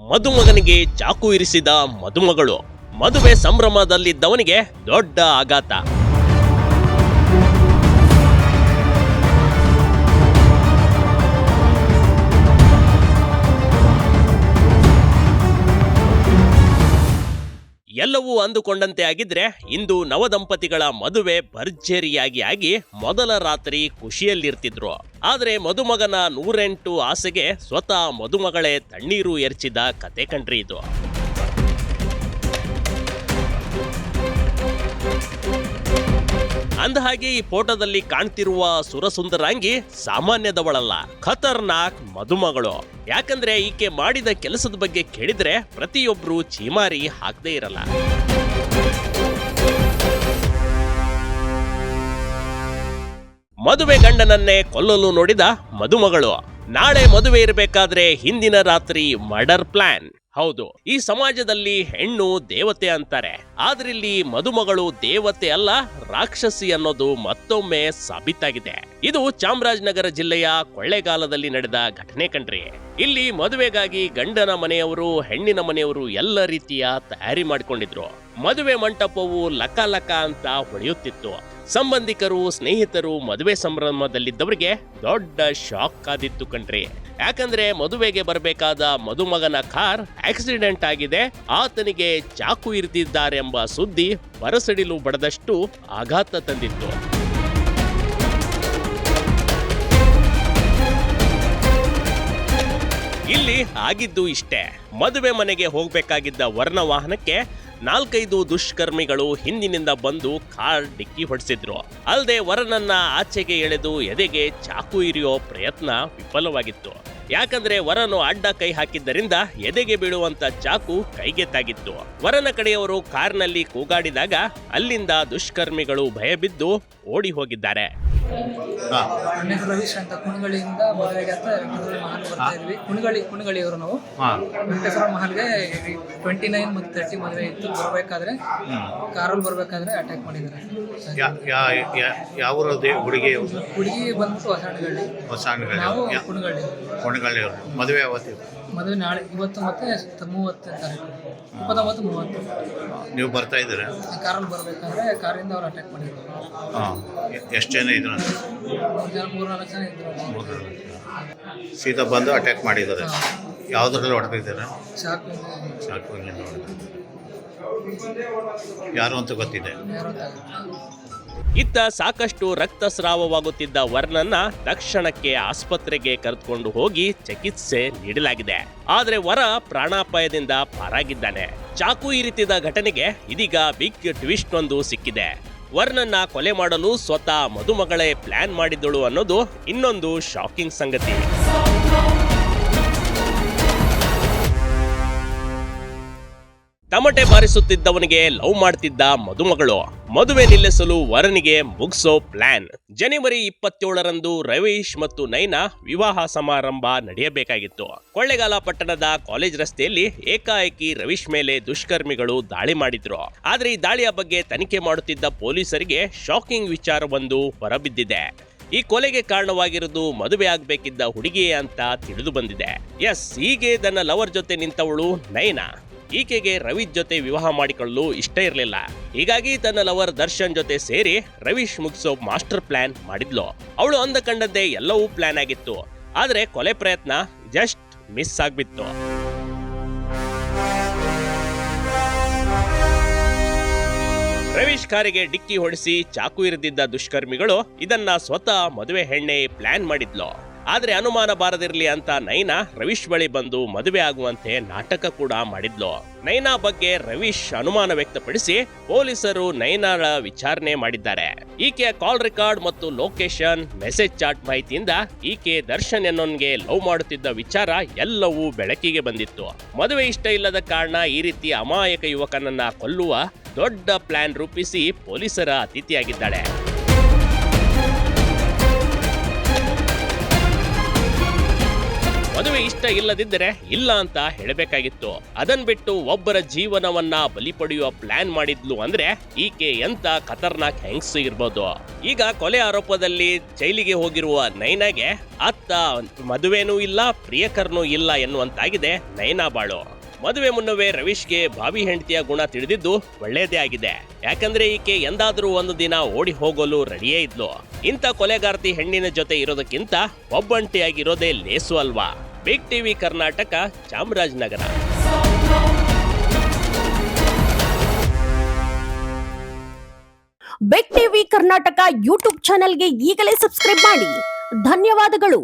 ಮದುಮಗನಿಗೆ ಚಾಕು ಇರಿಸಿದ ಮದುಮಗಳು. ಮದುವೆ ಸಂಭ್ರಮದಲ್ಲಿದ್ದವನಿಗೆ ದೊಡ್ಡ ಆಘಾತ. ಎಲ್ಲವೂ ಅಂದುಕೊಂಡಂತೆ ಆಗಿದ್ರೆ ಇಂದು ನವದಂಪತಿಗಳ ಮದುವೆ ಭರ್ಜರಿಯಾಗಿ ಆಗಿ ಮೊದಲ ರಾತ್ರಿ ಖುಷಿಯಲ್ಲಿರ್ತಿದ್ರು. ಆದ್ರೆ ಮದುಮಗನ 108 ಆಸೆಗೆ ಸ್ವತಃ ಮದುಮಗಳೇ ತಣ್ಣೀರು ಎರಚಿದ ಕತೆ ಕಣ್ರಿ ಇದು. ಅಂದಹಾಗೆ ಈ ಫೋಟೋದಲ್ಲಿ ಕಾಣ್ತಿರುವ ಸುರಸುಂದರಾಂಗಿ ಸಾಮಾನ್ಯದವಳಲ್ಲ, ಖತರ್ನಾಕ್ ಮದುಮಗಳು. ಯಾಕಂದ್ರೆ ಈಕೆ ಮಾಡಿದ ಕೆಲಸದ ಬಗ್ಗೆ ಕೇಳಿದ್ರೆ ಪ್ರತಿಯೊಬ್ರು ಚೀಮಾರಿ ಹಾಕದೇ ಇರಲ್ಲ. ಮದುವೆ ಗಂಡನನ್ನೇ ಕೊಲ್ಲಲು ನೋಡಿದ ಮದುಮಗಳು. ನಾಳೆ ಮದುವೆ ಇರಬೇಕಾದ್ರೆ ಹಿಂದಿನ ರಾತ್ರಿ ಮರ್ಡರ್ ಪ್ಲಾನ್. ಹೌದು, ಈ ಸಮಾಜದಲ್ಲಿ ಹೆಣ್ಣು ದೇವತೆ ಅಂತಾರೆ. ಆದ್ರಿಲ್ಲಿ ಮದುಮಗಳು ದೇವತೆ ಅಲ್ಲ, ರಾಕ್ಷಸಿ ಅನ್ನೋದು ಮತ್ತೊಮ್ಮೆ ಸಾಬೀತಾಗಿದೆ. ಇದು ಚಾಮರಾಜನಗರ ಜಿಲ್ಲೆಯ ಕೊಳ್ಳೇಗಾಲದಲ್ಲಿ ನಡೆದ ಘಟನೆ ಕಣ್ರಿ. ಇಲ್ಲಿ ಮದುವೆಗಾಗಿ ಗಂಡನ ಮನೆಯವರು ಹೆಣ್ಣಿನ ಮನೆಯವರು ಎಲ್ಲ ರೀತಿಯ ತಯಾರಿ ಮಾಡಿಕೊಂಡಿದ್ರು. ಮದುವೆ ಮಂಟಪವು ಲಕ ಲಕ ಅಂತ ಹೊಳೆಯುತ್ತಿತ್ತು. ಸಂಬಂಧಿಕರು ಸ್ನೇಹಿತರು ಮದುವೆ ಸಂಭ್ರಮದಲ್ಲಿದ್ದವರಿಗೆ ದೊಡ್ಡ ಶಾಕ್ ಆದಿತ್ತು ಕಣ್ರಿ. ಯಾಕಂದ್ರೆ ಮದುವೆಗೆ ಬರಬೇಕಾದ ಮದುಮಗನ ಕಾರ್ ಆಕ್ಸಿಡೆಂಟ್ ಆಗಿದೆ, ಆತನಿಗೆ ಚಾಕು ಇರಿದಿದ್ದಾರೆಂಬ ಸುದ್ದಿ ಬರಸಡಿಲು ಬಡದಷ್ಟು ಆಘಾತ ತಂದಿತ್ತು. ಇಲ್ಲಿ ಆಗಿದ್ದು ಇಷ್ಟೇ. ಮದುವೆ ಮನೆಗೆ ಹೋಗ್ಬೇಕಾಗಿದ್ದ ವರ್ಣ ವಾಹನಕ್ಕೆ 4-5 ದುಷ್ಕರ್ಮಿಗಳು ಹಿಂದಿನಿಂದ ಬಂದು ಕಾರ್ ಡಿಕ್ಕಿ ಹೊಡೆಸಿದ್ರು. ಅಲ್ಲದೆ ವರನನ್ನ ಆಚೆಗೆ ಎಳೆದು ಎದೆಗೆ ಚಾಕು ಇರಿಯೋ ಪ್ರಯತ್ನ ವಿಫಲವಾಗಿತ್ತು. ಯಾಕಂದ್ರೆ ವರನು ಅಡ್ಡ ಕೈ ಹಾಕಿದ್ದರಿಂದ ಎದೆಗೆ ಬೀಳುವಂತ ಚಾಕು ಕೈಗೆ ತಾಗಿತ್ತು. ವರನ ಕಡೆಯವರು ಕಾರ್ನಲ್ಲಿ ಕೂಗಾಡಿದಾಗ ಅಲ್ಲಿಂದ ದುಷ್ಕರ್ಮಿಗಳು ಭಯಬಿದ್ದು ಓಡಿ ಹೋಗಿದ್ದಾರೆ. ನನ್ನ ಹೆಸರು ರವೀಶ್ ಅಂತ ಕುಣಗಳಿಯಿಂದ ಮದುವೆಗೆ ಅಂತ ಮದುವೆ ಮಹಲ್ ಬರ್ತಾ ಇದ್ವಿ. ಕುಣಗಳಿಯವರು ನಾವು ವೆಂಕಟೇಶ್ವರ ಮಹಲ್ಗೆ 29 ಮತ್ತು 30 ಮದುವೆ ಇತ್ತು. ಬರಬೇಕಾದ್ರೆ ಕಾರಲ್ಲಿ ಬರಬೇಕಾದ್ರೆ ಅಟ್ಯಾಕ್ ಮಾಡಿದ್ದಾರೆ. ಯಾವ ಹುಡುಗಿ ಬಂದ್ಬಿಟ್ಟು ಹೊಸಹಳ್ಳಿ. ನಾವು ಕುಣಗಳ್ಳಿ. ಮದುವೆ ಮದುವೆ ನಾಳೆ, ಇವತ್ತು ಮತ್ತೆ 30 ತಾರೀಕು, 29, 30. ನೀವು ಬರ್ತಾ ಇದ್ದೀರಾ? ಕಾರಲ್ಲಿ ಬರಬೇಕಾದ್ರೆ ಕಾರಿಂದ ಅವ್ರು ಅಟ್ಯಾಕ್ ಮಾಡಿದ್ರು. ಎಷ್ಟು ಜನ ಇದ್ರು? 3-4 ಜನ ಇದ್ರು. ಸೀದಾ ಬಂದು ಅಟ್ಯಾಕ್ ಮಾಡಿದ್ದಾರೆ. ಯಾವುದ್ರಲ್ಲಿ ಹೊಡೆದಿದ್ದಾರೆ? ಚಾಕು. ಯಾರು ಅಂತ ಗೊತ್ತಿದೆ? ಇತ್ತ ಸಾಕಷ್ಟು ರಕ್ತಸ್ರಾವವಾಗುತ್ತಿದ್ದ ವರ್ನನ್ನ ತಕ್ಷಣಕ್ಕೆ ಆಸ್ಪತ್ರೆಗೆ ಕರೆದುಕೊಂಡು ಹೋಗಿ ಚಿಕಿತ್ಸೆ ನೀಡಲಾಗಿದೆ. ಆದ್ರೆ ವರ ಪ್ರಾಣಾಪಾಯದಿಂದ ಪಾರಾಗಿದ್ದಾನೆ. ಚಾಕು ಇರಿತಿದ ಘಟನೆಗೆ ಇದೀಗ ಬಿಗ್ ಟ್ವಿಸ್ಟ್ ಒಂದು ಸಿಕ್ಕಿದೆ. ವರ್ನನ್ನ ಕೊಲೆ ಮಾಡಲು ಸ್ವತಃ ಮದುಮಗಳೇ ಪ್ಲಾನ್ ಮಾಡಿದ್ದಳು ಅನ್ನೋದು ಇನ್ನೊಂದು ಶಾಕಿಂಗ್ ಸಂಗತಿ. ತಮಟೆ ಬಾರಿಸುತ್ತಿದ್ದವನಿಗೆ ಲವ್ ಮಾಡ್ತಿದ್ದ ಮದುಮಗಳು. ಮದುವೆ ನಿಲ್ಲಿಸಲು ವರನಿಗೆ ಮುಗಿಸೋ ಪ್ಲಾನ್. ಜನವರಿ 27ರಂದು ರವೀಶ್ ಮತ್ತು ನೈನಾ ವಿವಾಹ ಸಮಾರಂಭ ನಡೆಯಬೇಕಾಗಿತ್ತು. ಕೊಳ್ಳೇಗಾಲ ಪಟ್ಟಣದ ಕಾಲೇಜ್ ರಸ್ತೆಯಲ್ಲಿ ಏಕಾಏಕಿ ರವೀಶ್ ಮೇಲೆ ದುಷ್ಕರ್ಮಿಗಳು ದಾಳಿ ಮಾಡಿದ್ರು. ಆದ್ರೆ ಈ ದಾಳಿಯ ಬಗ್ಗೆ ತನಿಖೆ ಮಾಡುತ್ತಿದ್ದ ಪೊಲೀಸರಿಗೆ ಶಾಕಿಂಗ್ ವಿಚಾರವೊಂದು ಹೊರಬಿದ್ದಿದೆ. ಈ ಕೊಲೆಗೆ ಕಾರಣವಾಗಿರುವುದು ಮದುವೆ ಆಗ್ಬೇಕಿದ್ದ ಹುಡುಗಿಯೇ ಅಂತ ತಿಳಿದು ಬಂದಿದೆ. ಎಸ್, ಹೀಗೆ ತನ್ನ ಲವರ್ ಜೊತೆ ನಿಂತವಳು ನೈನಾ. ಈಕೆಗೆ ರವೀಶ್ ಜೊತೆ ವಿವಾಹ ಮಾಡಿಕೊಳ್ಳಲು ಇಷ್ಟ ಇರಲಿಲ್ಲ. ಹೀಗಾಗಿ ತನ್ನ ಲವರ್ ದರ್ಶನ್ ಜೊತೆ ಸೇರಿ ರವೀಶ್ ಮುಗಿಸೋ ಮಾಸ್ಟರ್ ಪ್ಲಾನ್ ಮಾಡಿದ್ಲು. ಅವಳು ಅಂದಕೊಂಡಂತೆ ಎಲ್ಲವೂ ಪ್ಲಾನ್ ಆಗಿತ್ತು. ಆದ್ರೆ ಕೊಲೆ ಪ್ರಯತ್ನ ಜಸ್ಟ್ ಮಿಸ್ ಆಗ್ಬಿತ್ತು. ರವೀಶ್ ಕಾರಿಗೆ ಡಿಕ್ಕಿ ಹೊಡೆಸಿ ಚಾಕು ಇರಿದಿದ್ದ ದುಷ್ಕರ್ಮಿಗಳು ಇದನ್ನ ಸ್ವತಃ ಮದುವೆ ಹೆಣ್ಣೆ ಪ್ಲಾನ್ ಮಾಡಿದ್ಲು. ಆದ್ರೆ ಅನುಮಾನ ಬಾರದಿರ್ಲಿ ಅಂತ ನೈನಾ ರವೀಶ್ ಬಳಿ ಬಂದು ಮದುವೆ ಆಗುವಂತೆ ನಾಟಕ ಕೂಡ ಮಾಡಿದ್ಲು. ನೈನಾ ಬಗ್ಗೆ ರವೀಶ್ ಅನುಮಾನ ವ್ಯಕ್ತಪಡಿಸಿ ಪೊಲೀಸರು ನೈನಾಳ ವಿಚಾರಣೆ ಮಾಡಿದ್ದಾರೆ. ಈಕೆಯ ಕಾಲ್ ರೆಕಾರ್ಡ್ ಮತ್ತು ಲೊಕೇಶನ್, ಮೆಸೇಜ್ ಚಾಟ್ ಮಾಹಿತಿಯಿಂದ ಈಕೆ ದರ್ಶನ್ ಎನ್ನೋನ್ಗೆ ಲವ್ ಮಾಡುತ್ತಿದ್ದ ವಿಚಾರ ಎಲ್ಲವೂ ಬೆಳಕಿಗೆ ಬಂದಿತ್ತು. ಮದುವೆ ಇಷ್ಟ ಇಲ್ಲದ ಕಾರಣ ಈ ರೀತಿ ಅಮಾಯಕ ಯುವಕನನ್ನ ಕೊಲ್ಲುವ ದೊಡ್ಡ ಪ್ಲಾನ್ ರೂಪಿಸಿ ಪೊಲೀಸರ ಅತಿಥಿಯಾಗಿದ್ದಾಳೆ. ಮದುವೆ ಇಷ್ಟ ಇಲ್ಲದಿದ್ದರೆ ಇಲ್ಲ ಅಂತ ಹೇಳಬೇಕಾಗಿತ್ತು. ಅದನ್ ಬಿಟ್ಟು ಒಬ್ಬರ ಜೀವನವನ್ನ ಬಲಿ ಪಡೆಯುವ ಪ್ಲಾನ್ ಮಾಡಿದ್ಲು ಅಂದ್ರೆ ಈಕೆ ಎಂತ ಖತರ್ನಾಕ್ ಹೆಂಗಸು ಇರ್ಬೋದು. ಈಗ ಕೊಲೆ ಆರೋಪದಲ್ಲಿ ಜೈಲಿಗೆ ಹೋಗಿರುವ ನೈನಾಗೆ ಅತ್ತ ಮದುವೆನೂ ಇಲ್ಲ, ಪ್ರಿಯಕರನೂ ಇಲ್ಲ ಎನ್ನುವಂತಾಗಿದೆ ನೈನಾ ಬಾಳು. ಮದುವೆ ಮುನ್ನವೇ ರವೀಶ್ಗೆ ಭಾವಿ ಹೆಂಡತಿಯ ಗುಣ ತಿಳಿದಿದ್ದು ಒಳ್ಳೇದೇ ಆಗಿದೆ. ಯಾಕಂದ್ರೆ ಈಕೆ ಎಂದಾದ್ರೂ ಒಂದು ದಿನ ಓಡಿ ಹೋಗಲು ರೆಡಿಯೇ ಇದ್ಲು. ಇಂಥ ಕೊಲೆಗಾರ್ತಿ ಹೆಣ್ಣಿನ ಜೊತೆ ಇರೋದಕ್ಕಿಂತ ಒಬ್ಬಂಟಿಯಾಗಿರೋದೇ ಲೇಸು ಅಲ್ವಾ. Big TV Karnataka, Chamarajanagar. Big TV Karnataka YouTube ಚಾನೆಲ್ಗೆ ಈಗಲೇ ಸಬ್ಸ್ಕ್ರೈಬ್ ಮಾಡಿ. ಧನ್ಯವಾದಗಳು.